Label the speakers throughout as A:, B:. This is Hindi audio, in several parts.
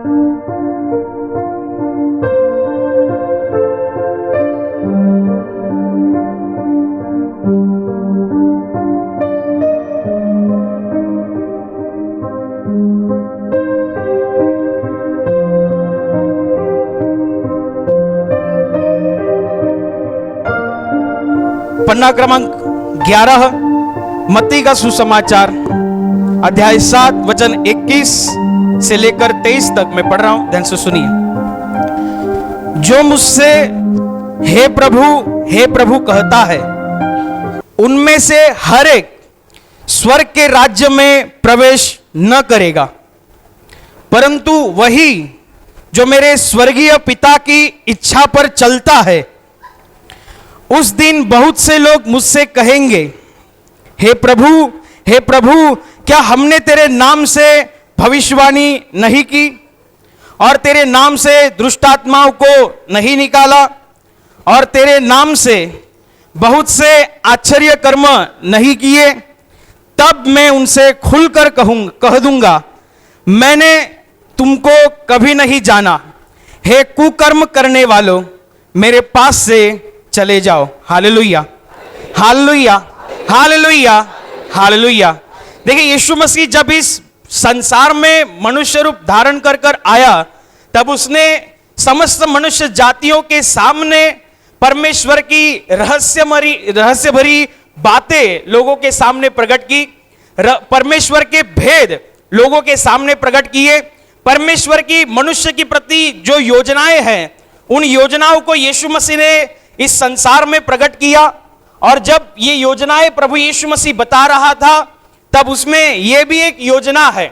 A: पन्ना क्रमांक 11 मत्ती का सुसमाचार अध्याय 7 वचन 21 से लेकर 23 तक मैं पढ़ रहा हूं, ध्यान से सुनिए। जो मुझसे हे प्रभु कहता है, उनमें से हर एक स्वर्ग के राज्य में प्रवेश न करेगा, परंतु वही जो मेरे स्वर्गीय पिता की इच्छा पर चलता है। उस दिन बहुत से लोग मुझसे कहेंगे, हे प्रभु, क्या हमने तेरे नाम से भविष्यवाणी नहीं की और तेरे नाम से दुष्टात्माओं को नहीं निकाला और तेरे नाम से बहुत से आश्चर्य कर्म नहीं किए? तब मैं उनसे खुलकर कह दूंगा, मैंने तुमको कभी नहीं जाना। हे कुकर्म करने वालों, मेरे पास से चले जाओ। Hallelujah, hallelujah, hallelujah, hallelujah. देखिए, यीशु मसीह जब इस संसार में मनुष्य रूप धारण कर कर आया, तब उसने समस्त मनुष्य जातियों के सामने परमेश्वर की रहस्य भरी बातें लोगों के सामने प्रकट की, परमेश्वर के भेद लोगों के सामने प्रकट किए। परमेश्वर की मनुष्य के प्रति जो योजनाएं हैं, उन योजनाओं को यीशु मसीह ने इस संसार में प्रकट किया। और जब ये योजनाएं प्रभु यीशु मसीह बता रहा था, तब उसमें यह भी एक योजना है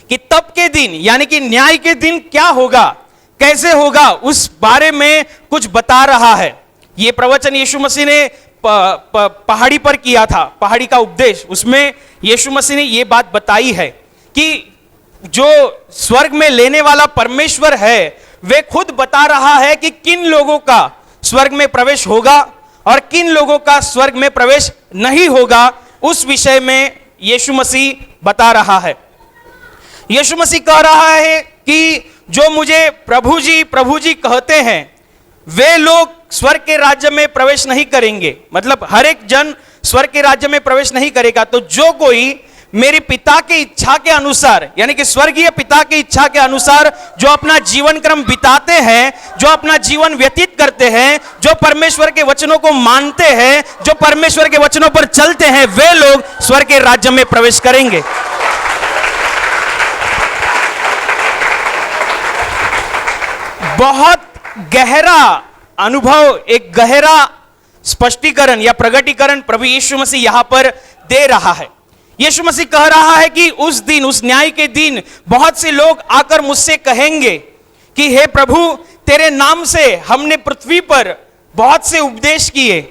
A: कि तब के दिन, यानी कि न्याय के दिन क्या होगा, कैसे होगा, उस बारे में कुछ बता रहा है। यह प्रवचन यीशु मसीह ने पहाड़ी पर किया था, पहाड़ी का उपदेश। उसमें यीशु मसीह ने यह बात बताई है कि जो स्वर्ग में लेने वाला परमेश्वर है, वे खुद बता रहा है कि किन लोगों का स्वर्ग में प्रवेश होगा और किन लोगों का स्वर्ग में प्रवेश नहीं होगा। उस विषय में यीशु मसीह बता रहा है। यीशु मसीह कह रहा है कि जो मुझे प्रभु जी कहते हैं, वे लोग स्वर्ग के राज्य में प्रवेश नहीं करेंगे। मतलब हर एक जन स्वर्ग के राज्य में प्रवेश नहीं करेगा। तो जो कोई मेरे पिता की इच्छा के अनुसार, यानी कि स्वर्गीय पिता की इच्छा के अनुसार जो अपना जीवन क्रम बिताते हैं, जो अपना जीवन व्यतीत करते हैं, जो परमेश्वर के वचनों को मानते हैं, जो परमेश्वर के वचनों पर चलते हैं, वे लोग स्वर्ग के राज्य में प्रवेश करेंगे। बहुत गहरा अनुभव, एक गहरा स्पष्टीकरण या प्रगटीकरण प्रभु यीशु मसीह यहां पर दे रहा है। यीशु मसीह कह रहा है कि उस दिन, उस न्याय के दिन बहुत से लोग आकर मुझसे कहेंगे कि हे प्रभु, तेरे नाम से हमने पृथ्वी पर बहुत से उपदेश किए,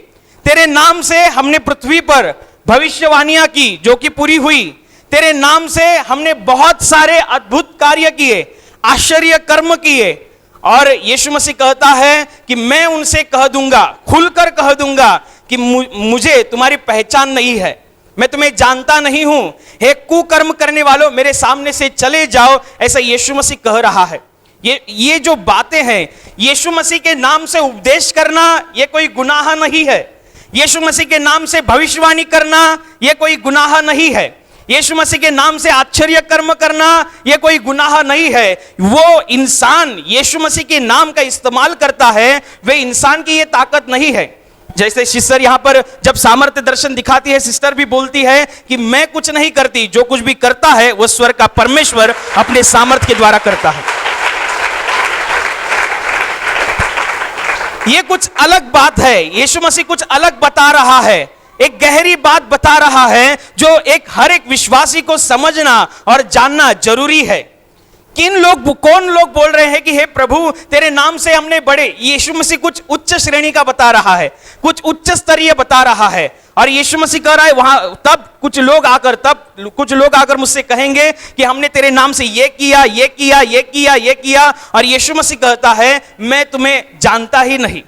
A: तेरे नाम से हमने पृथ्वी पर भविष्यवाणियां की जो कि पूरी हुई, तेरे नाम से हमने बहुत सारे अद्भुत कार्य किए, आश्चर्य कर्म किए। और यीशु मसीह कहता है कि मैं उनसे कह दूंगा, खुलकर कह दूंगा कि मुझे तुम्हारी पहचान नहीं है, मैं तुम्हें जानता नहीं हूं। हे कुकर्म करने वालों, मेरे सामने से चले जाओ। ऐसा यीशु मसीह कह रहा है। ये जो बातें हैं, यीशु मसीह के नाम से उपदेश करना, ये कोई गुनाह नहीं है। यीशु मसीह के नाम से भविष्यवाणी करना, ये कोई गुनाह नहीं है। यीशु मसीह के नाम से आश्चर्य कर्म करना, यह कोई गुनाह नहीं है। वो इंसान यीशु मसीह के नाम का इस्तेमाल करता है, वे इंसान की ये ताकत नहीं है। जैसे सिस्टर यहां पर जब सामर्थ्य दर्शन दिखाती है, सिस्टर भी बोलती है कि मैं कुछ नहीं करती, जो कुछ भी करता है वह स्वर्ग का परमेश्वर अपने सामर्थ्य के द्वारा करता है। यह कुछ अलग बात है। यीशु मसीह कुछ अलग बता रहा है, एक गहरी बात बता रहा है जो हर एक विश्वासी को समझना और जानना जरूरी है। कौन लोग बोल रहे हैं कि हे प्रभु, तेरे नाम से हमने बड़े, यीशु मसीह कुछ उच्च श्रेणी का बता रहा है, कुछ उच्च स्तरीय बता रहा है। और यीशु मसीह कह रहा है वहां, तब कुछ लोग आकर मुझसे कहेंगे कि हमने तेरे नाम से ये किया, ये किया, ये किया, ये किया। और यीशु मसीह कहता है मैं तुम्हें जानता ही नहीं,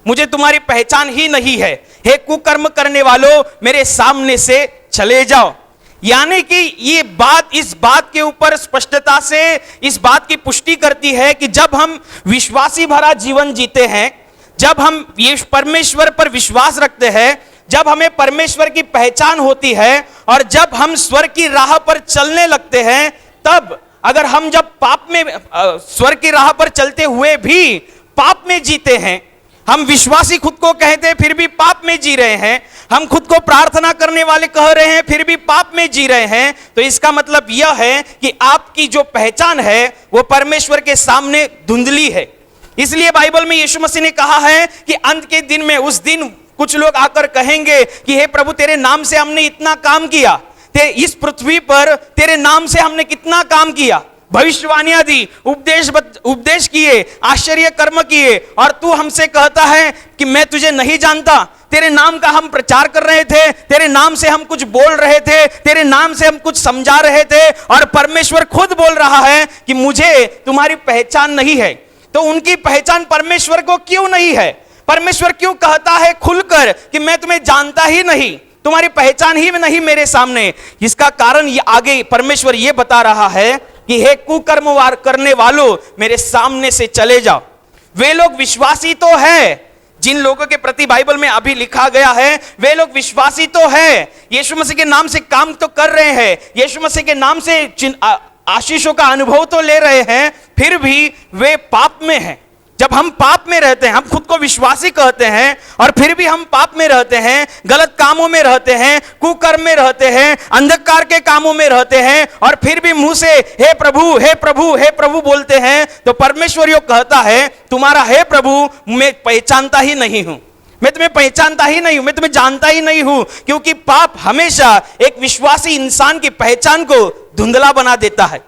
A: मुझे तुम्हारी पहचान ही नहीं है। हे कुकर्म करने वालों, मेरे सामने से चले जाओ। यानी कि ये बात इस बात के ऊपर स्पष्टता से इस बात की पुष्टि करती है कि जब हम विश्वासी भरा जीवन जीते हैं, जब हम ये परमेश्वर पर विश्वास रखते हैं, जब हमें परमेश्वर की पहचान होती है और जब हम स्वर्ग की राह पर चलने लगते हैं, तब अगर हम जब पाप में स्वर्ग की राह पर चलते हुए भी पाप में जीते हैं, हम विश्वासी खुद को कहते हैं फिर भी पाप में जी रहे हैं, हम खुद को प्रार्थना करने वाले कह रहे हैं फिर भी पाप में जी रहे हैं, तो इसका मतलब यह है कि आपकी जो पहचान है वो परमेश्वर के सामने धुंधली है। इसलिए बाइबल में यीशु मसीह ने कहा है कि अंत के दिन में, उस दिन कुछ लोग आकर कहेंगे कि हे प्रभु, तेरे नाम से हमने इतना काम किया, इस पृथ्वी पर तेरे नाम से हमने कितना काम किया, भविष्यवाणियां दी, उपदेश किए, आश्चर्य कर्म किए, और तू हमसे कहता है कि मैं तुझे नहीं जानता। तेरे नाम का हम प्रचार कर रहे थे, तेरे नाम से हम कुछ बोल रहे थे, तेरे नाम से हम कुछ समझा रहे थे, और परमेश्वर खुद बोल रहा है कि मुझे तुम्हारी पहचान नहीं है। तो उनकी पहचान परमेश्वर को क्यों नहीं है? परमेश्वर क्यों कहता है खुलकर कि मैं तुम्हें जानता ही नहीं, तुम्हारी पहचान ही नहीं मेरे सामने? इसका कारण ये आगे परमेश्वर ये बता रहा है कि हे कुकर्म करने वालों, मेरे सामने से चले जाओ। वे लोग विश्वासी तो है, जिन लोगों के प्रति बाइबल में अभी लिखा गया है, वे लोग विश्वासी तो है, यीशु मसीह के नाम से काम तो कर रहे हैं, यीशु मसीह के नाम से आशीषों का अनुभव तो ले रहे हैं, फिर भी वे पाप में हैं। जब हम पाप में रहते हैं, हम खुद को विश्वासी कहते हैं और फिर भी हम पाप में रहते हैं, गलत कामों में रहते हैं, कुकर्म में रहते हैं, अंधकार के कामों में रहते हैं, और फिर भी मुंह से हे प्रभु हे प्रभु हे प्रभु बोलते हैं, तो परमेश्वर यो कहता है तुम्हारा हे प्रभु मैं पहचानता ही नहीं हूं, मैं तुम्हें पहचानता ही नहीं हूं, मैं तुम्हें जानता ही नहीं हूं। क्योंकि पाप हमेशा एक विश्वासी इंसान की पहचान को धुंधला बना देता है।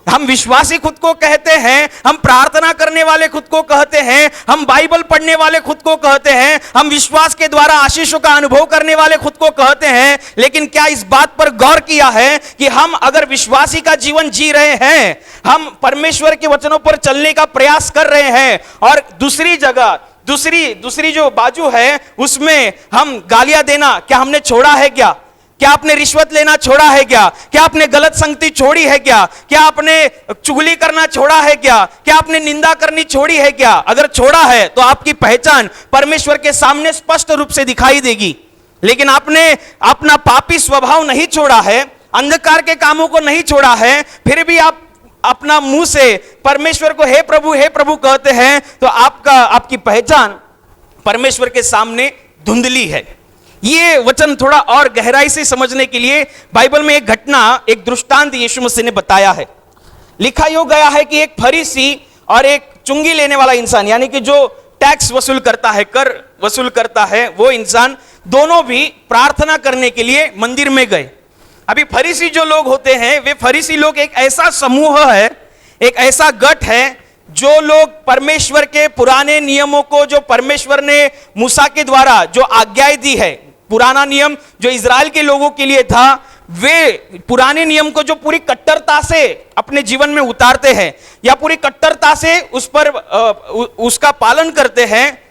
A: हम विश्वासी खुद को कहते हैं, हम प्रार्थना करने वाले खुद को कहते हैं, हम बाइबल पढ़ने वाले खुद को कहते हैं, हम विश्वास के द्वारा आशीषों का अनुभव करने वाले खुद को कहते हैं, लेकिन क्या इस बात पर गौर किया है कि हम अगर विश्वासी का जीवन जी रहे हैं, हम परमेश्वर के वचनों पर चलने का प्रयास कर रहे हैं, और दूसरी जगह दूसरी जो बाजू है उसमें हम गालियां देना क्या हमने छोड़ा है? क्या आपने रिश्वत लेना छोड़ा है? क्या आपने गलत संगति छोड़ी है? क्या आपने चुगली करना छोड़ा है? क्या आपने निंदा करनी छोड़ी है? अगर छोड़ा है तो आपकी पहचान परमेश्वर के सामने स्पष्ट रूप से दिखाई देगी। लेकिन आपने अपना पापी स्वभाव नहीं छोड़ा है, अंधकार के कामों को नहीं छोड़ा है, फिर भी आप अपना मुंह से परमेश्वर को हे प्रभु कहते हैं, तो आपकी पहचान परमेश्वर के सामने धुंधली है। ये वचन थोड़ा और गहराई से समझने के लिए बाइबल में एक घटना, एक दृष्टांत यीशु मसीह ने बताया है। लिखा यो गया है कि एक फरीसी और एक चुंगी लेने वाला इंसान, यानी कि जो टैक्स वसूल करता है, कर वसूल करता है, वो इंसान, दोनों भी प्रार्थना करने के लिए मंदिर में गए। अभी फरीसी जो लोग होते हैं, वे फरीसी लोग एक ऐसा समूह है, एक ऐसा गठ है, जो लोग परमेश्वर के पुराने नियमों को, जो परमेश्वर ने मूसा के द्वारा जो आज्ञाएं दी है, पुराना नियम जो इजराइल के लोगों के लिए था, वे पुराने नियम को जो पूरी कट्टरता से अपने जीवन में उतारते हैं या पूरी कट्टरता से उसका पालन करते हैं,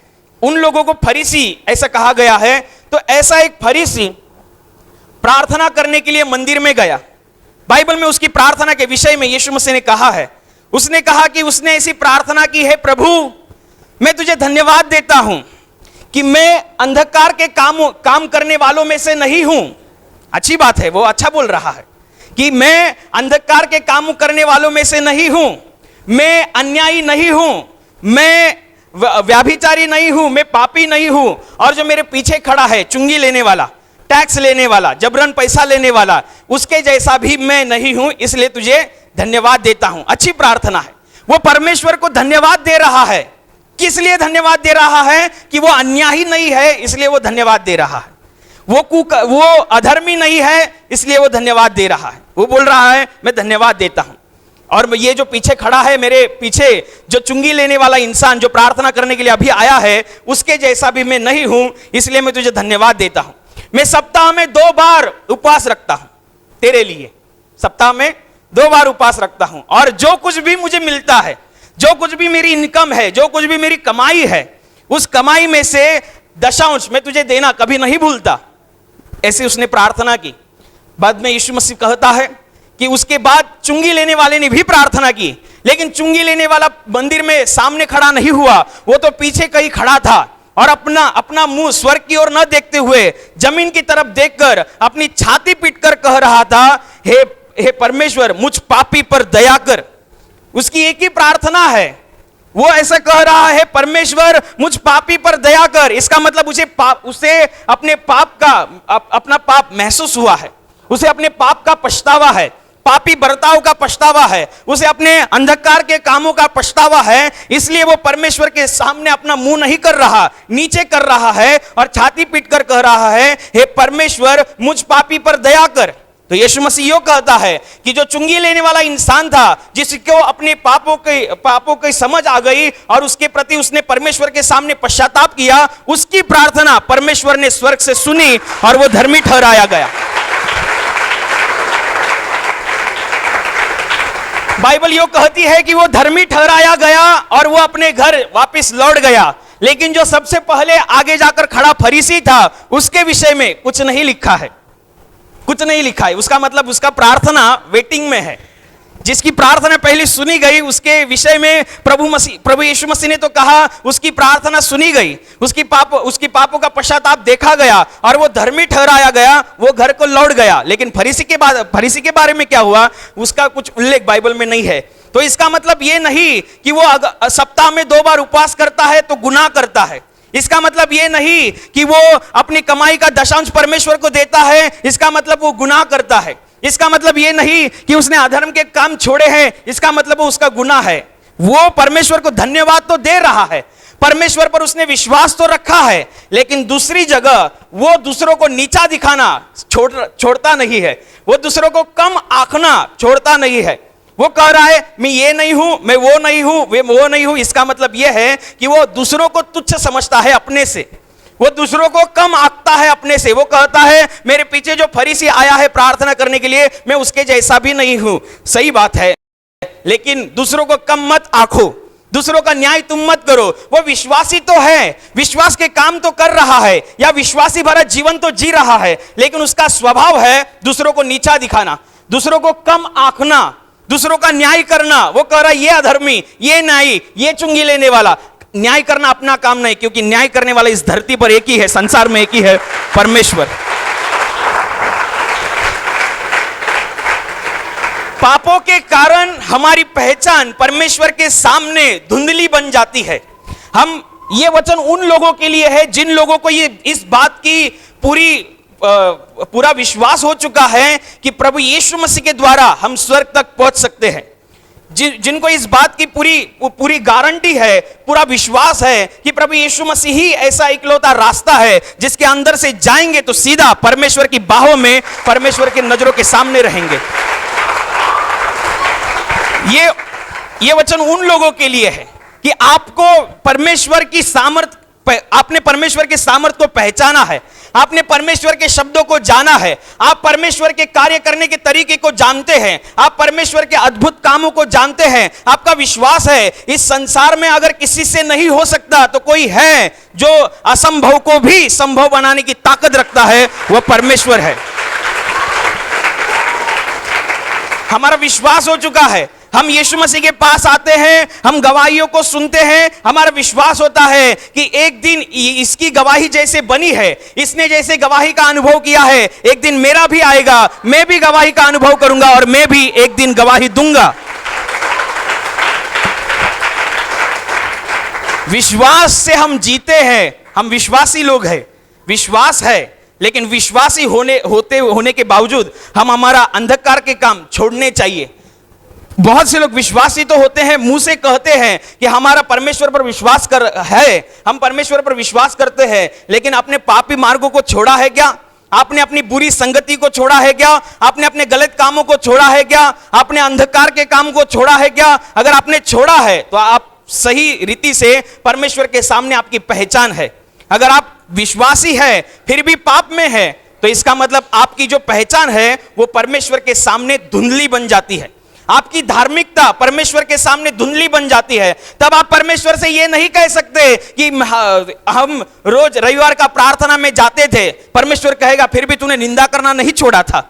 A: उन लोगों को फरीसी ऐसा कहा गया है। तो ऐसा एक फरीसी प्रार्थना करने के लिए मंदिर में गया। बाइबल में उसकी प्रार्थना के विषय में यीशु मसीह ने कहा है, उसने कहा कि उसने ऐसी प्रार्थना की है, प्रभु मैं तुझे धन्यवाद देता हूं कि मैं अंधकार के काम करने वालों में से नहीं हूं। अच्छी बात है, वो अच्छा बोल रहा है कि मैं अंधकार के काम करने वालों में से नहीं हूं, मैं अन्यायी नहीं हूं, मैं व्याभिचारी नहीं हूं, मैं पापी नहीं हूं, और जो मेरे पीछे खड़ा है चुंगी लेने वाला, टैक्स लेने वाला, जबरन पैसा लेने वाला, उसके जैसा भी मैं नहीं हूं, इसलिए तुझे धन्यवाद देता हूं। अच्छी प्रार्थना है। वो परमेश्वर को धन्यवाद दे रहा है। किस लिए धन्यवाद दे रहा है? कि वो अन्यायी नहीं है, इसलिए वो धन्यवाद दे रहा है। वो अधर्मी नहीं है, इसलिए वो धन्यवाद दे रहा है। वो बोल रहा है मैं धन्यवाद देता हूं, और ये जो पीछे खड़ा है, मेरे पीछे जो चुंगी लेने वाला इंसान जो प्रार्थना करने के लिए अभी आया है, उसके जैसा भी मैं नहीं हूं, इसलिए मैं तुझे धन्यवाद देता हूं। मैं सप्ताह में 2 बार उपवास रखता हूं तेरे लिए, सप्ताह में 2 बार उपवास रखता हूं, और जो कुछ भी मुझे मिलता है, जो कुछ भी मेरी इनकम है, जो कुछ भी मेरी कमाई है, उस कमाई में से 10% मैं तुझे देना कभी नहीं भूलता। ऐसे उसने प्रार्थना की। बाद में यीशु मसीह कहता है कि उसके बाद चुंगी लेने वाले ने भी प्रार्थना की, लेकिन चुंगी लेने वाला मंदिर में सामने खड़ा नहीं हुआ, वो तो पीछे कहीं खड़ा था और अपना अपना मुंह स्वर्ग की ओर न देखते हुए जमीन की तरफ देखकर अपनी छाती पीटकर कह रहा था, हे परमेश्वर, मुझ पापी पर दया कर। उसकी एक ही प्रार्थना है, वो ऐसा कह रहा है, परमेश्वर मुझ पापी पर दया कर। इसका मतलब उसे अपने पाप का अपना पाप महसूस हुआ है, उसे अपने पाप का पछतावा है, पापी बर्ताव का पछतावा है, उसे अपने अंधकार के कामों का पछतावा है। इसलिए वो परमेश्वर के सामने अपना मुंह नहीं कर रहा, नीचे कर रहा है और छाती पीटकर कह रहा है, हे परमेश्वर मुझ पापी पर दया कर। तो यीशु मसीह यो कहता है कि जो चुंगी लेने वाला इंसान था, जिसको अपने पापों की समझ आ गई और उसके प्रति उसने परमेश्वर के सामने पश्चाताप किया, उसकी प्रार्थना परमेश्वर ने स्वर्ग से सुनी और वो धर्मी ठहराया गया। बाइबल यो कहती है कि वो धर्मी ठहराया गया और वो अपने घर वापस लौट गया। लेकिन जो सबसे पहले आगे जाकर खड़ा फरीसी था, उसके विषय में कुछ नहीं लिखा है, कुछ नहीं लिखा है। उसका मतलब उसका प्रार्थना वेटिंग में है। जिसकी प्रार्थना पहले सुनी गई, उसके विषय में प्रभु यीशु मसीह ने तो कहा उसकी प्रार्थना सुनी गई, उसकी पापों का पश्चाताप देखा गया और वो धर्मी ठहराया गया, वो घर को लौट गया। लेकिन फरीसी के बारे में क्या हुआ, उसका कुछ उल्लेख बाइबल में नहीं है। तो इसका मतलब ये नहीं कि वो सप्ताह में 2 बार उपवास करता है तो गुनाह करता है। इसका मतलब ये नहीं कि वो अपनी कमाई का दशांश परमेश्वर को देता है, इसका मतलब वो गुनाह करता है। इसका मतलब ये नहीं कि उसने अधर्म के काम छोड़े हैं, इसका मतलब वो उसका गुनाह है। वो परमेश्वर को धन्यवाद तो दे रहा है, परमेश्वर पर उसने विश्वास तो रखा है, लेकिन दूसरी जगह वो दूसरों को नीचा दिखाना छोड़ता नहीं है, वो दूसरों को कम आंकना छोड़ता नहीं है। वो कह रहा है मैं ये नहीं हूं, मैं वो नहीं हूं, वो नहीं हूं। इसका मतलब यह है कि वो दूसरों को तुच्छ समझता है अपने से, वो दूसरों को कम आंकता है अपने से। वो कहता है मेरे पीछे जो फरीसी आया है प्रार्थना करने के लिए, मैं उसके जैसा भी नहीं हूं। सही बात है, लेकिन दूसरों को कम मत आंको, दूसरों का न्याय तुम मत करो। वो विश्वासी तो है, विश्वास के काम तो कर रहा है या विश्वासी भरा जीवन तो जी रहा है, लेकिन उसका स्वभाव है दूसरों को नीचा दिखाना, दूसरों को कम आंकना, दूसरों का न्याय करना। वो कह रहा है ये अधर्मी, ये न्यायी, ये चुंगी लेने वाला। न्याय करना अपना काम नहीं, क्योंकि न्याय करने वाला इस धरती पर एक ही है, संसार में एक ही है, परमेश्वर। पापों के कारण हमारी पहचान परमेश्वर के सामने धुंधली बन जाती है। ये वचन उन लोगों के लिए है जिन लोगों को ये इस बात की पूरा विश्वास हो चुका है कि प्रभु यीशु मसीह के द्वारा हम स्वर्ग तक पहुंच सकते हैं, जिनको इस बात की पूरी गारंटी है, पूरा विश्वास है कि प्रभु यीशु मसीह ही ऐसा इकलौता रास्ता है जिसके अंदर से जाएंगे तो सीधा परमेश्वर की बाहों में, परमेश्वर की नजरों के सामने रहेंगे। ये वचन उन लोगों के लिए है कि आपको परमेश्वर की सामर्थ, आपने परमेश्वर के सामर्थ को पहचाना है, आपने परमेश्वर के शब्दों को जाना है, आप परमेश्वर के कार्य करने के तरीके को जानते हैं, आप परमेश्वर के अद्भुत कामों को जानते हैं। आपका विश्वास है इस संसार में अगर किसी से नहीं हो सकता तो कोई है जो असंभव को भी संभव बनाने की ताकत रखता है, वह परमेश्वर है। हमारा विश्वास हो चुका है, हम यीशु मसीह के पास आते हैं, हम गवाहियों को सुनते हैं, हमारा विश्वास होता है कि एक दिन इसकी गवाही जैसे बनी है, इसने जैसे गवाही का अनुभव किया है, एक दिन मेरा भी आएगा, मैं भी गवाही का अनुभव करूंगा और मैं भी एक दिन गवाही दूंगा। विश्वास से हम जीते हैं, हम विश्वासी लोग हैं, विश्वास है, लेकिन विश्वासी होने के बावजूद हम हमारा अंधकार के काम छोड़ने चाहिए। बहुत से लोग विश्वासी तो होते हैं, मुंह से कहते हैं कि हमारा परमेश्वर पर विश्वास है, हम परमेश्वर पर विश्वास करते हैं, लेकिन अपने पापी मार्गों को छोड़ा है क्या? आपने अपनी बुरी संगति को छोड़ा है क्या? आपने अपने गलत कामों को छोड़ा है क्या? आपने अंधकार के काम को छोड़ा है क्या? अगर आपने छोड़ा है तो आप सही रीति से परमेश्वर के सामने आपकी पहचान है। अगर आप विश्वासी है फिर भी पाप में है तो इसका मतलब आपकी जो पहचान है वो परमेश्वर के सामने धुंधली बन जाती है, आपकी धार्मिकता परमेश्वर के सामने धुंधली बन जाती है। तब आप परमेश्वर से ये नहीं कह सकते कि हम रोज रविवार का प्रार्थना में जाते थे, परमेश्वर कहेगा फिर भी तूने निंदा करना नहीं छोड़ा था।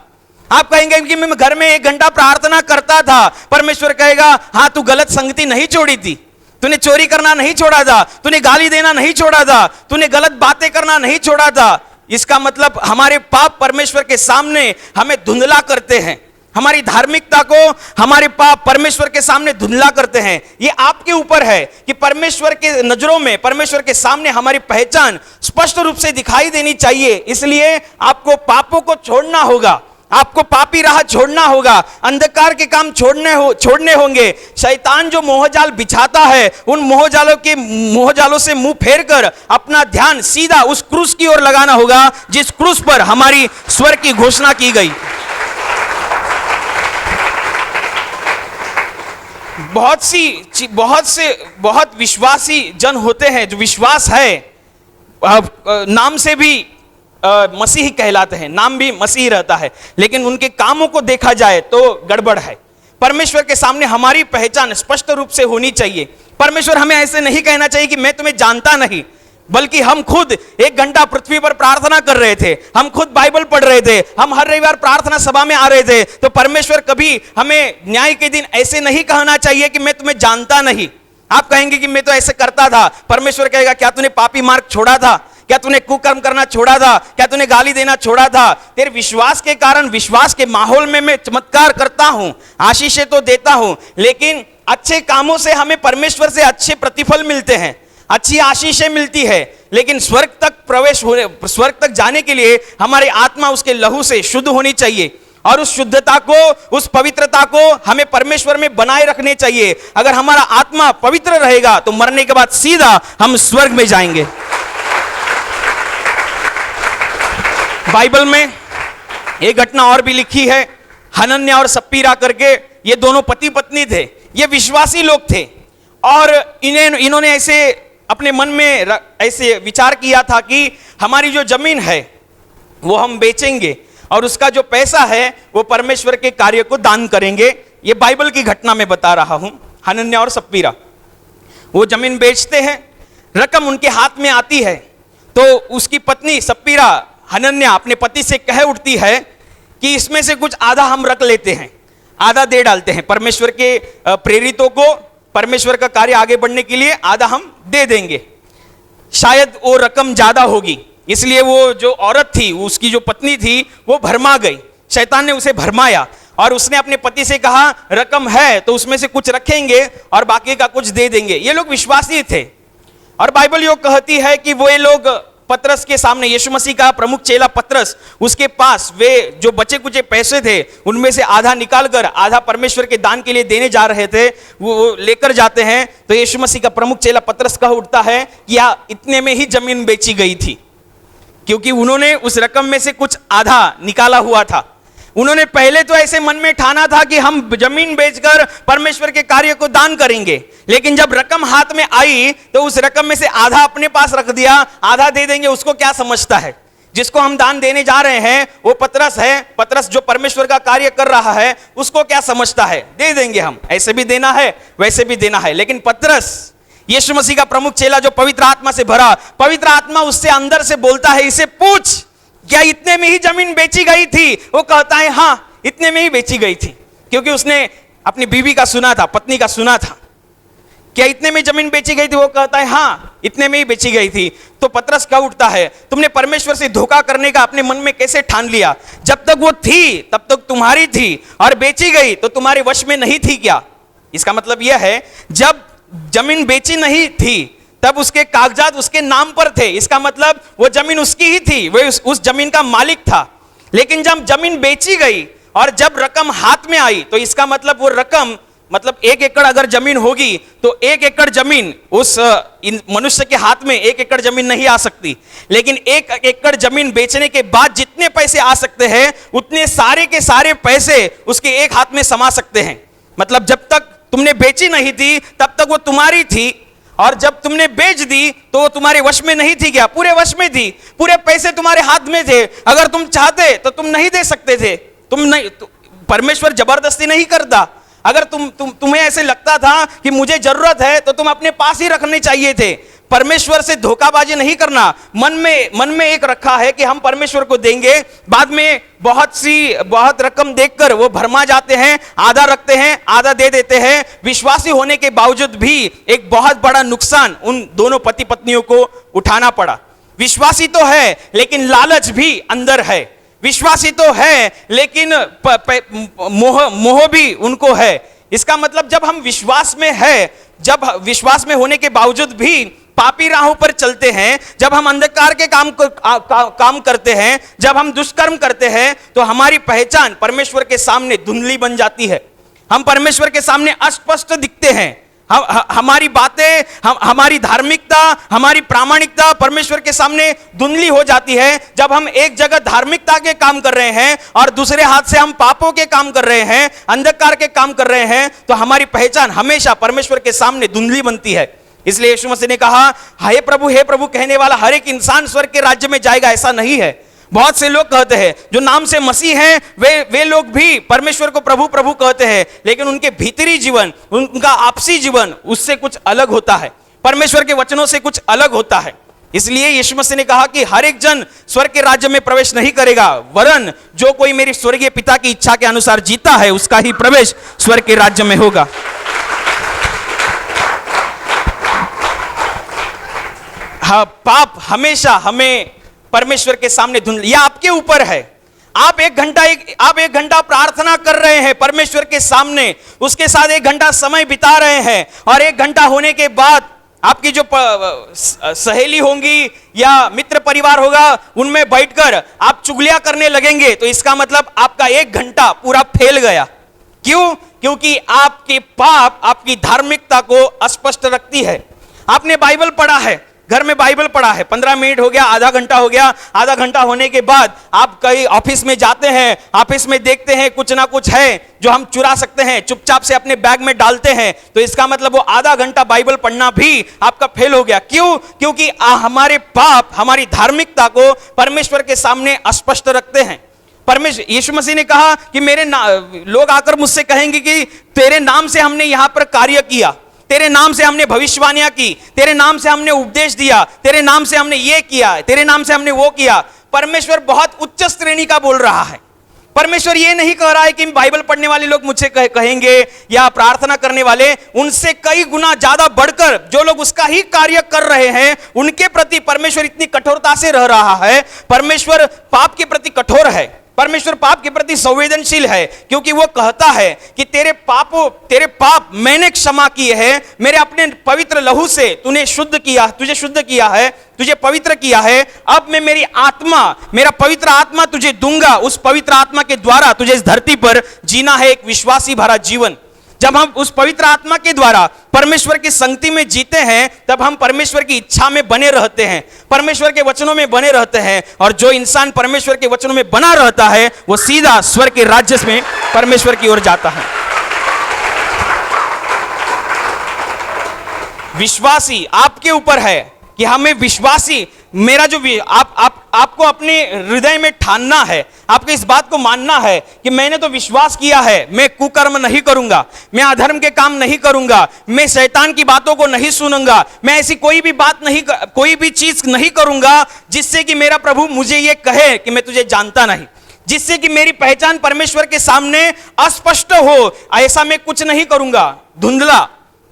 A: आप कहेंगे कि मैं घर में 1 घंटा प्रार्थना करता था, परमेश्वर कहेगा हाँ तू गलत संगति नहीं छोड़ी थी, तूने चोरी करना नहीं छोड़ा था, तूने गाली देना नहीं छोड़ा था, तूने गलत बातें करना नहीं छोड़ा था। इसका मतलब हमारे पाप परमेश्वर के सामने हमें धुंधला करते हैं, हमारी धार्मिकता को हमारे पाप परमेश्वर के सामने धुंधला करते हैं। ये आपके ऊपर है कि परमेश्वर के नजरों में, परमेश्वर के सामने हमारी पहचान स्पष्ट रूप से दिखाई देनी चाहिए। इसलिए आपको पापों को छोड़ना होगा, आपको पापी राह छोड़ना होगा, अंधकार के काम छोड़ने होंगे। शैतान जो मोहजाल बिछाता है, उन मोहजालों से मुंह फेरकर अपना ध्यान सीधा उस क्रूस की ओर लगाना होगा जिस क्रूस पर हमारी स्वर्ग की घोषणा की गई। बहुत विश्वासी जन होते हैं जो विश्वास है, नाम से भी मसीही कहलाते हैं, नाम भी मसीही रहता है, लेकिन उनके कामों को देखा जाए तो गड़बड़ है। परमेश्वर के सामने हमारी पहचान स्पष्ट रूप से होनी चाहिए। परमेश्वर हमें ऐसे नहीं कहना चाहिए कि मैं तुम्हें जानता नहीं, बल्कि हम खुद 1 घंटा पृथ्वी पर प्रार्थना कर रहे थे, हम खुद बाइबल पढ़ रहे थे, हम हर रविवार प्रार्थना सभा में आ रहे थे, तो परमेश्वर कभी हमें न्याय के दिन ऐसे नहीं कहना चाहिए कि मैं तुम्हें जानता नहीं। आप कहेंगे कि मैं तो ऐसे करता था, परमेश्वर कहेगा क्या तूने पापी मार्ग छोड़ा था, क्या तूने कुकर्म करना छोड़ा था, क्या तूने गाली देना छोड़ा था? तेरे विश्वास के कारण, विश्वास के माहौल में मैं चमत्कार करता हूं, आशीषें तो देता हूं, लेकिन अच्छे कामों से हमें परमेश्वर से अच्छे प्रतिफल मिलते हैं, अच्छी आशीषें मिलती है, लेकिन स्वर्ग तक जाने के लिए हमारी आत्मा उसके लहू से शुद्ध होनी चाहिए, और उस शुद्धता को, उस पवित्रता को हमें परमेश्वर में बनाए रखने चाहिए। अगर हमारा आत्मा पवित्र रहेगा तो मरने के बाद सीधा हम स्वर्ग में जाएंगे। बाइबल में एक घटना और भी लिखी है, हनन्याह और सप्पीरा करके, ये दोनों पति पत्नी थे, ये विश्वासी लोग थे, और इन्होंने ऐसे अपने मन में ऐसे विचार किया था कि हमारी जो जमीन है वो हम बेचेंगे और उसका जो पैसा है वो परमेश्वर के कार्य को दान करेंगे। ये बाइबल की घटना में बता रहा हूं। हनन्याह और सप्पीरा वो जमीन बेचते हैं, रकम उनके हाथ में आती है, तो उसकी पत्नी सप्पीरा हनन्याह अपने पति से कह उठती है कि इसमें से कुछ आधा हम रख लेते हैं, आधा दे डालते हैं परमेश्वर के प्रेरितों को, परमेश्वर का कार्य आगे बढ़ने के लिए आधा हम दे देंगे, शायद वो रकम ज्यादा होगी। इसलिए वो जो औरत थी, उसकी जो पत्नी थी, वो भरमा गई, शैतान ने उसे भरमाया और उसने अपने पति से कहा रकम है तो उसमें से कुछ रखेंगे और बाकी का कुछ दे देंगे। ये लोग विश्वासी थे, और बाइबल यो कहती है कि वो लोग पतरस के सामने, यीशु मसीह का प्रमुख चेला पतरस, उसके पास वे जो बचे कुचे पैसे थे उनमें से आधा निकालकर आधा परमेश्वर के दान के लिए देने जा रहे थे, वो लेकर जाते हैं। तो यीशु मसीह का प्रमुख चेला पतरस कह उठता है कि या इतने में ही जमीन बेची गई थी, क्योंकि उन्होंने उस रकम में से कुछ आधा निकाला हुआ था। उन्होंने पहले तो ऐसे मन में ठाना था कि हम जमीन बेचकर परमेश्वर के कार्य को दान करेंगे, लेकिन जब रकम हाथ में आई तो उस रकम में से आधा अपने पास रख दिया, आधा दे देंगे। उसको क्या समझता है? जिसको हम दान देने जा रहे हैं वो पतरस है, पतरस जो परमेश्वर का कार्य कर रहा है, उसको क्या समझता है? दे देंगे हम, ऐसे भी देना है वैसे भी देना है। लेकिन पतरस, यीशु मसीह का प्रमुख चेला जो पवित्र आत्मा से भरा, पवित्र आत्मा उससे अंदर से बोलता है, इसे पूछ क्या इतने में ही जमीन बेची गई थी? वो कहता है हाँ, इतने में ही बेची गई थी, क्योंकि उसने अपनी बीवी का सुना था, पत्नी का सुना था। क्या इतने में जमीन बेची गई थी? वो कहता है हाँ, इतने में ही बेची गई थी। तो पतरस कह उठता है, तुमने परमेश्वर से धोखा करने का अपने मन में कैसे ठान लिया? जब तक वो थी तब तक तुम्हारी थी, और बेची गई तो तुम्हारे वश में नहीं थी क्या? इसका मतलब यह है, जब जमीन बेची नहीं थी तब उसके कागजात उसके नाम पर थे, इसका मतलब वो जमीन उसकी ही थी, वो उस जमीन का मालिक था। लेकिन जब जमीन बेची गई और जब रकम हाथ में आई तो इसका मतलब वो रकम, मतलब 1 एकड़ अगर जमीन होगी तो 1 एकड़ जमीन उस मनुष्य के हाथ में 1 एकड़ जमीन नहीं आ सकती, लेकिन 1 एकड़ जमीन बेचने के बाद जितने पैसे आ सकते हैं उतने सारे के सारे पैसे उसके एक हाथ में समा सकते हैं। मतलब जब तक तुमने बेची नहीं थी तब तक वो तुम्हारी थी, और जब तुमने बेच दी तो वो तुम्हारे वश में नहीं थी क्या? पूरे वश में थी, पूरे पैसे तुम्हारे हाथ में थे। अगर तुम चाहते तो तुम नहीं दे सकते थे, तुम नहीं, परमेश्वर जबरदस्ती नहीं करता। अगर तुम्हें ऐसे लगता था कि मुझे जरूरत है तो तुम अपने पास ही रखने चाहिए थे। परमेश्वर से धोखाबाजी नहीं करना। मन में एक रखा है कि हम परमेश्वर को देंगे, बाद में बहुत रकम देखकर वो भरमा जाते हैं, आधा रखते हैं, आधा दे देते हैं। विश्वासी होने के बावजूद भी एक बहुत बड़ा नुकसान उन दोनों पति पत्नियों को उठाना पड़ा। विश्वासी तो है लेकिन लालच भी अंदर है, विश्वासी तो है लेकिन मोह भी उनको है। इसका मतलब जब हम विश्वास में है, जब विश्वास में होने के बावजूद भी पापी राहों पर चलते हैं, जब हम अंधकार के काम करते हैं, जब हम दुष्कर्म करते हैं, तो हमारी पहचान परमेश्वर के सामने धुंधली बन जाती है। हम परमेश्वर के सामने अस्पष्ट दिखते हैं। हमारी बातें, हमारी धार्मिकता, हमारी प्रामाणिकता परमेश्वर के सामने धुंधली हो जाती है। जब हम एक जगह धार्मिकता के काम कर रहे हैं और दूसरे हाथ से हम पापों के काम कर रहे हैं, अंधकार के काम कर रहे हैं, तो हमारी पहचान हमेशा परमेश्वर के सामने धुंधली बनती है। इसलिए यीशु मसीह ने कहा, हे प्रभु कहने वाला हर एक इंसान स्वर्ग के राज्य में जाएगा, ऐसा नहीं है। बहुत से लोग कहते हैं जो नाम से मसीह हैं, वे लोग भी परमेश्वर को प्रभु प्रभु कहते हैं, लेकिन उनके भीतरी जीवन, उनका आपसी जीवन उससे कुछ अलग होता है, परमेश्वर के वचनों से कुछ अलग होता है। इसलिए यीशु मसीह ने कहा कि हर एक जन स्वर्ग के राज्य में प्रवेश नहीं करेगा, वरन जो कोई मेरे स्वर्गीय पिता की इच्छा के अनुसार जीता है उसका ही प्रवेश स्वर्ग के राज्य में होगा। हाँ, पाप हमेशा हमें परमेश्वर के सामने धुंधली, यह आपके ऊपर है। आप एक घंटा प्रार्थना कर रहे हैं परमेश्वर के सामने, उसके साथ एक घंटा समय बिता रहे हैं, और एक घंटा होने के बाद आपकी जो सहेली होंगी या मित्र परिवार होगा, उनमें बैठकर आप चुगलियां करने लगेंगे, तो इसका मतलब आपका एक घंटा पूरा फेल गया। क्यों? क्योंकि आपके पाप आपकी धार्मिकता को अस्पष्ट रखती है। आपने बाइबल पढ़ा है, घर में बाइबल पढ़ा है, 15 मिनट हो गया, आधा घंटा हो गया, आधा घंटा होने के बाद आप कहीं ऑफिस में जाते हैं, ऑफिस में देखते हैं कुछ ना कुछ है जो हम चुरा सकते हैं, चुपचाप से अपने बैग में डालते हैं, तो इसका मतलब वो आधा घंटा बाइबल पढ़ना भी आपका फेल हो गया। क्यों? क्योंकि हमारे पाप हमारी धार्मिकता को परमेश्वर के सामने अस्पष्ट रखते हैं। परमेश्वर, यीशु मसीह ने कहा कि लोग आकर मुझसे कहेंगे कि तेरे नाम से हमने यहां पर कार्य किया, तेरे नाम से हमने भविष्यवाणियां की, तेरे नाम से हमने उपदेश दिया, तेरे नाम से हमने ये किया, तेरे नाम से हमने वो किया। परमेश्वर बहुत उच्च श्रेणी का बोल रहा है। परमेश्वर ये नहीं कह रहा है कि बाइबल पढ़ने वाले लोग मुझसे कहेंगे या प्रार्थना करने वाले, उनसे कई गुना ज्यादा बढ़कर जो लोग उसका ही कार्य कर रहे हैं, उनके प्रति परमेश्वर इतनी कठोरता से रह रहा है। परमेश्वर पाप के प्रति कठोर है, परमेश्वर पाप के प्रति संवेदनशील है, क्योंकि वो कहता है कि तेरे पाप मैंने क्षमा किए हैं, मेरे अपने पवित्र लहू से तुझे शुद्ध किया है, तुझे पवित्र किया है। अब मैं मेरा पवित्र आत्मा तुझे दूंगा, उस पवित्र आत्मा के द्वारा तुझे इस धरती पर जीना है एक विश्वासी भरा जीवन। जब हम उस पवित्र आत्मा के द्वारा परमेश्वर की संगति में जीते हैं, तब हम परमेश्वर की इच्छा में बने रहते हैं, परमेश्वर के वचनों में बने रहते हैं, और जो इंसान परमेश्वर के वचनों में बना रहता है वो सीधा स्वर्ग के राज्य में परमेश्वर की ओर जाता है। विश्वासी आपके ऊपर है कि हमें विश्वासी, मेरा जो आपको अपने हृदय में ठानना है, आपको इस बात को मानना है कि मैंने तो विश्वास किया है, मैं कुकर्म नहीं करूंगा, मैं अधर्म के काम नहीं करूंगा, मैं शैतान की बातों को नहीं सुनूंगा, मैं ऐसी कोई भी चीज नहीं करूंगा जिससे कि मेरा प्रभु मुझे ये कहे कि मैं तुझे जानता नहीं, जिससे कि मेरी पहचान परमेश्वर के सामने अस्पष्ट हो। ऐसा मैं कुछ नहीं करूंगा।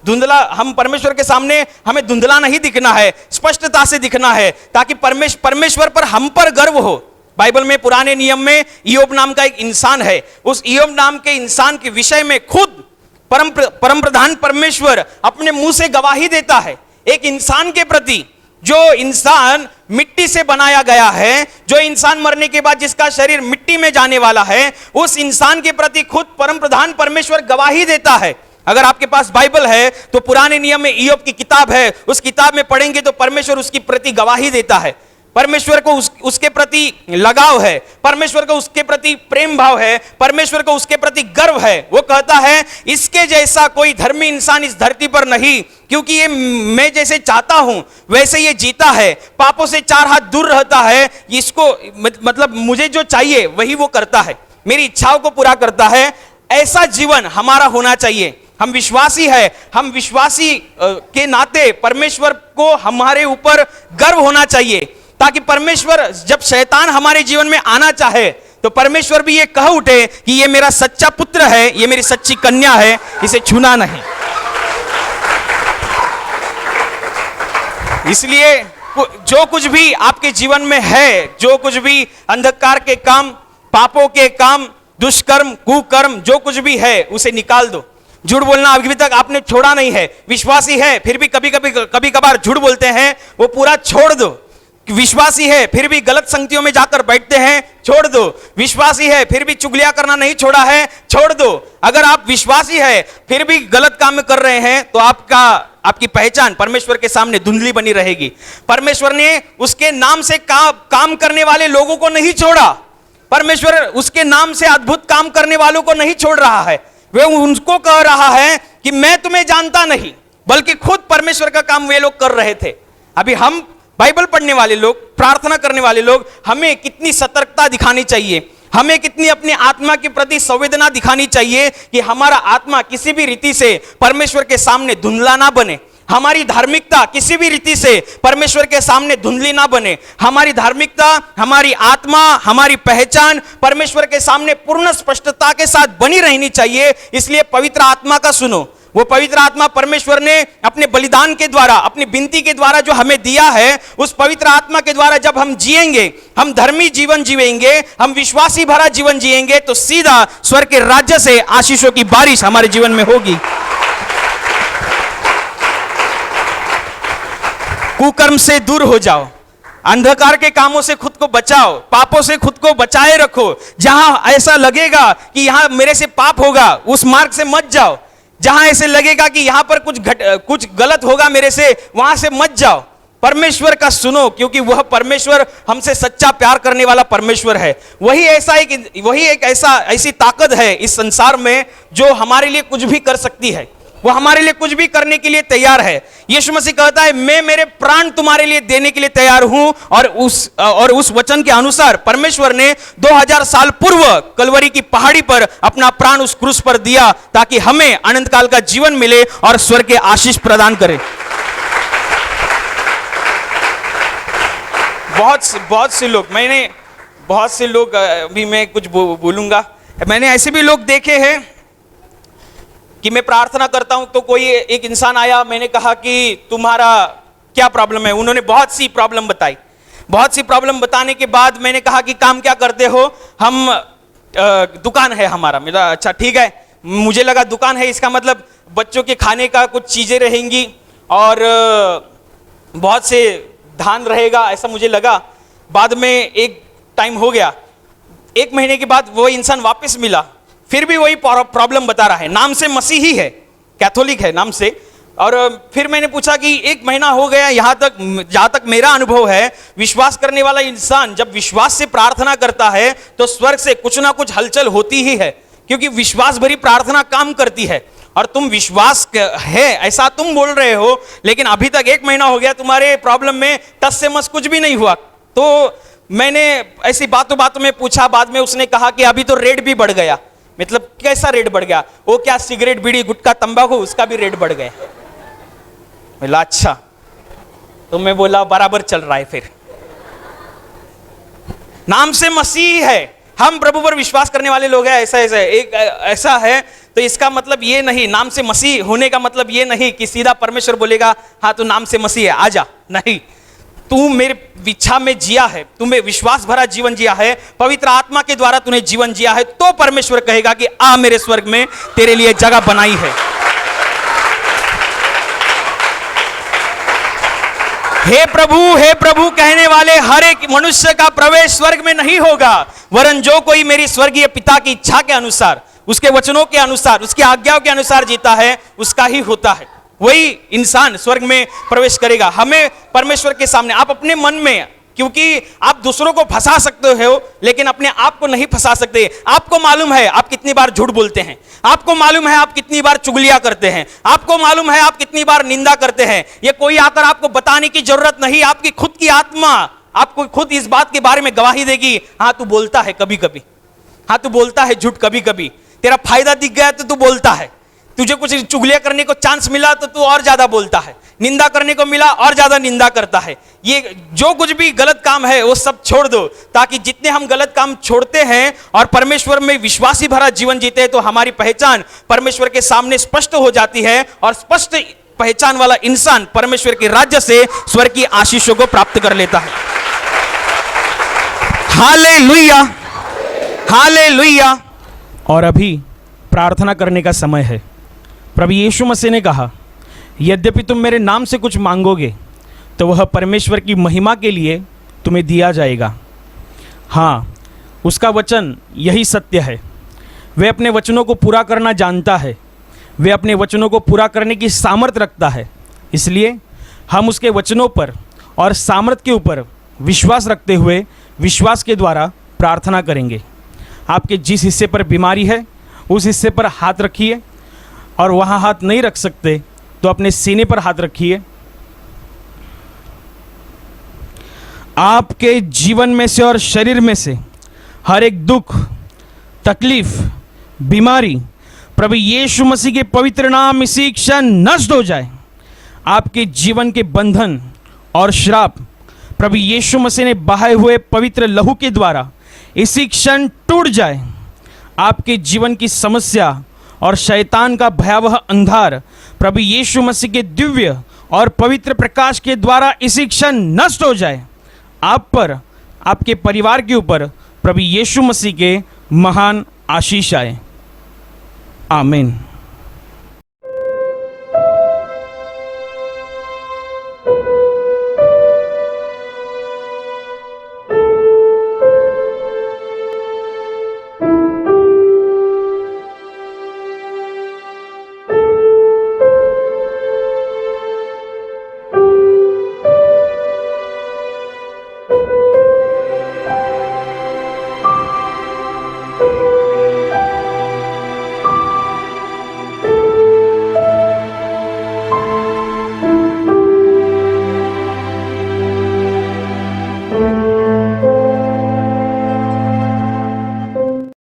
A: धुंधला हम परमेश्वर के सामने, हमें धुंधला नहीं दिखना है, स्पष्टता से दिखना है, ताकि परमेश्वर पर हम पर गर्व हो। बाइबल में पुराने नियम में इयोब नाम का एक इंसान है, उस इयोब नाम के इंसान के विषय में खुद परम प्रधान परमेश्वर अपने मुंह से गवाही देता है। एक इंसान के प्रति, जो इंसान मिट्टी से बनाया गया है, जो इंसान मरने के बाद जिसका शरीर मिट्टी में जाने वाला है, उस इंसान के प्रति खुद परम प्रधान परमेश्वर गवाही देता है। अगर आपके पास बाइबल है तो पुराने नियम में इयोब की किताब है, उस किताब में पढ़ेंगे तो परमेश्वर उसकी प्रति गवाही देता है। परमेश्वर को उसके प्रति लगाव है, परमेश्वर को उसके प्रति प्रेम भाव है, परमेश्वर को उसके प्रति गर्व है। वो कहता है इसके जैसा कोई धर्मी इंसान इस धरती पर नहीं, क्योंकि ये मैं जैसे चाहता हूं वैसे ये जीता है, पापों से 4 हाथ दूर रहता है, इसको मतलब मुझे जो चाहिए वही वो करता है, मेरी इच्छाओं को पूरा करता है। ऐसा जीवन हमारा होना चाहिए। हम विश्वासी है, हम विश्वासी के नाते परमेश्वर को हमारे ऊपर गर्व होना चाहिए, ताकि परमेश्वर जब शैतान हमारे जीवन में आना चाहे तो परमेश्वर भी ये कह उठे कि ये मेरा सच्चा पुत्र है, ये मेरी सच्ची कन्या है, इसे छूना नहीं। इसलिए जो कुछ भी आपके जीवन में है, जो कुछ भी अंधकार के काम, पापों के काम, दुष्कर्म, कुकर्म, जो कुछ भी है उसे निकाल दो। झूठ बोलना अभी तक आपने छोड़ा नहीं है, विश्वासी है फिर भी कभी कभार झूठ बोलते हैं, वो पूरा छोड़ दो। विश्वासी है फिर भी गलत संगतियों में जाकर बैठते हैं, छोड़ दो। विश्वासी है फिर भी चुगलियां करना नहीं छोड़ा है, छोड़ दो। अगर आप विश्वासी है फिर भी गलत काम कर रहे हैं तो आपकी पहचान परमेश्वर के सामने धुंधली बनी रहेगी। परमेश्वर ने उसके नाम से काम करने वाले लोगों को नहीं छोड़ा, परमेश्वर उसके नाम से अद्भुत काम करने वालों को नहीं छोड़ रहा है। वे उनको कह रहा है कि मैं तुम्हें जानता नहीं, बल्कि खुद परमेश्वर का काम वे लोग कर रहे थे। अभी हम बाइबल पढ़ने वाले लोग, प्रार्थना करने वाले लोग, हमें कितनी सतर्कता दिखानी चाहिए, हमें कितनी अपनी आत्मा के प्रति संवेदना दिखानी चाहिए कि हमारा आत्मा किसी भी रीति से परमेश्वर के सामने धुंधला ना बने, हमारी धार्मिकता किसी भी रीति से परमेश्वर के सामने धुंधली ना बने। हमारी धार्मिकता, हमारी आत्मा, हमारी पहचान परमेश्वर के सामने पूर्ण स्पष्टता के साथ बनी रहनी चाहिए। इसलिए पवित्र आत्मा का सुनो। वो पवित्र आत्मा परमेश्वर ने अपने बलिदान के द्वारा, अपनी विनती के द्वारा जो हमें दिया है, उस पवित्र आत्मा के द्वारा जब हम जिएंगे, हम धर्मी जीवन जीवेंगे, हम विश्वासी भरा जीवन जिएंगे, तो सीधा स्वर्ग के राज्य से आशीषों की बारिश हमारे जीवन में होगी। कुकर्म से दूर हो जाओ, अंधकार के कामों से खुद को बचाओ, पापों से खुद को बचाए रखो। जहां ऐसा लगेगा कि यहां मेरे से पाप होगा, उस मार्ग से मत जाओ। जहां ऐसे लगेगा कि यहां पर कुछ गलत होगा मेरे से, वहां से मत जाओ। परमेश्वर का सुनो, क्योंकि वह परमेश्वर हमसे सच्चा प्यार करने वाला परमेश्वर है। वही एक ऐसी ताकत है इस संसार में जो हमारे लिए कुछ भी कर सकती है, वो हमारे लिए कुछ भी करने के लिए तैयार है। यीशु मसीह कहता है, मैं मेरे प्राण तुम्हारे लिए देने के लिए तैयार हूं। और उस वचन के अनुसार परमेश्वर ने 2000 साल पूर्व कलवरी की पहाड़ी पर अपना प्राण उस क्रूस पर दिया, ताकि हमें अनंत काल का जीवन मिले और स्वर्ग के आशीष प्रदान करे। बहुत से लोग अभी मैं कुछ बोलूंगा, मैंने ऐसे भी लोग देखे हैं कि मैं प्रार्थना करता हूं तो कोई एक इंसान आया, मैंने कहा कि तुम्हारा क्या प्रॉब्लम है। उन्होंने बहुत सी प्रॉब्लम बताई। बहुत सी प्रॉब्लम बताने के बाद मैंने कहा कि काम क्या करते हो। हम दुकान है हमारा। मेरा अच्छा ठीक है, मुझे लगा दुकान है इसका मतलब बच्चों के खाने का कुछ चीजें रहेंगी और बहुत से धान रहेगा, ऐसा मुझे लगा। बाद में एक टाइम हो गया, 1 महीने के बाद वो इंसान वापस मिला, फिर भी वही प्रॉब्लम बता रहा है। नाम से मसीही है, कैथोलिक है नाम से। और फिर मैंने पूछा कि 1 महीना हो गया, जहां तक मेरा अनुभव है, विश्वास करने वाला इंसान जब विश्वास से प्रार्थना करता है तो स्वर्ग से कुछ ना कुछ हलचल होती ही है, क्योंकि विश्वास भरी प्रार्थना काम करती है। और तुम विश्वास है ऐसा तुम बोल रहे हो, लेकिन अभी तक 1 महीना हो गया, तुम्हारे प्रॉब्लम में टस से मस कुछ भी नहीं हुआ। तो मैंने ऐसी बातों में पूछा, बाद में उसने कहा कि अभी तो रेट भी बढ़ गया। मतलब कैसा रेट बढ़ गया? वो क्या सिगरेट, बीड़ी, गुटखा, तंबाकू, उसका भी रेट बढ़ गया। बोला अच्छा, तो मैं बोला बराबर चल रहा है। फिर नाम से मसीह है, हम प्रभु पर विश्वास करने वाले लोग हैं, ऐसा है। तो इसका मतलब ये नहीं, नाम से मसीह होने का मतलब ये नहीं कि सीधा परमेश्वर बोलेगा हाँ तू नाम से मसीह है आजा। नहीं, तू मेरे इच्छा में जिया है, तूने विश्वास भरा जीवन जिया है, पवित्र आत्मा के द्वारा तूने जीवन जिया है, तो परमेश्वर कहेगा कि आ मेरे स्वर्ग में तेरे लिए जगह बनाई है। हे प्रभु कहने वाले हर एक मनुष्य का प्रवेश स्वर्ग में नहीं होगा, वरन जो कोई मेरी स्वर्गीय पिता की इच्छा के अनुसार, उसके वचनों के अनुसार, उसकी आज्ञाओं के अनुसार जीता है, उसका ही होता है। वही इंसान स्वर्ग में प्रवेश करेगा। हमें परमेश्वर के सामने, आप अपने मन में, क्योंकि आप दूसरों को फंसा सकते हो लेकिन अपने आप को नहीं फंसा सकते। आपको मालूम है आप कितनी बार झूठ बोलते हैं, आपको मालूम है आप कितनी बार चुगलियां करते हैं, आपको मालूम है आप कितनी बार निंदा करते हैं। ये कोई आकर आपको बताने की जरूरत नहीं, आपकी खुद की आत्मा आपको खुद इस बात के बारे में गवाही देगी। हाँ तू बोलता है कभी कभी, हाँ तू बोलता है झूठ कभी कभी, तेरा फायदा दिख गया तो तू बोलता है, तुझे कुछ चुगलियां करने को चांस मिला तो तू और ज्यादा बोलता है, निंदा करने को मिला और ज्यादा निंदा करता है। ये जो कुछ भी गलत काम है वो सब छोड़ दो, ताकि जितने हम गलत काम छोड़ते हैं और परमेश्वर में विश्वासी भरा जीवन जीते हैं तो हमारी पहचान परमेश्वर के सामने स्पष्ट हो जाती है, और स्पष्ट पहचान वाला इंसान परमेश्वर के राज्य से स्वर्ग की आशीषों को प्राप्त कर लेता है। Hallelujah, hallelujah. और अभी प्रार्थना करने का समय है। प्रभु यीशु मसीह ने कहा, यद्यपि तुम मेरे नाम से कुछ मांगोगे तो वह परमेश्वर की महिमा के लिए तुम्हें दिया जाएगा। हाँ, उसका वचन यही सत्य है। वह अपने वचनों को पूरा करना जानता है, वह अपने वचनों को पूरा करने की सामर्थ रखता है। इसलिए हम उसके वचनों पर और सामर्थ के ऊपर विश्वास रखते हुए विश्वास के द्वारा प्रार्थना करेंगे। आपके जिस हिस्से पर बीमारी है उस हिस्से पर हाथ रखिए, और वहाँ हाथ नहीं रख सकते तो अपने सीने पर हाथ रखिए। आपके जीवन में से और शरीर में से हर एक दुख, तकलीफ, बीमारी प्रभु यीशु मसीह के पवित्र नाम इसी क्षण नष्ट हो जाए। आपके जीवन के बंधन और श्राप प्रभु यीशु मसीह ने बहाए हुए पवित्र लहू के द्वारा इसी क्षण टूट जाए। आपके जीवन की समस्या और शैतान का भयावह अंधार प्रभु यीशु मसीह के दिव्य और पवित्र प्रकाश के द्वारा इसी क्षण नष्ट हो जाए। आप पर, आपके परिवार के ऊपर प्रभु यीशु मसीह के महान आशीष आए। आमीन।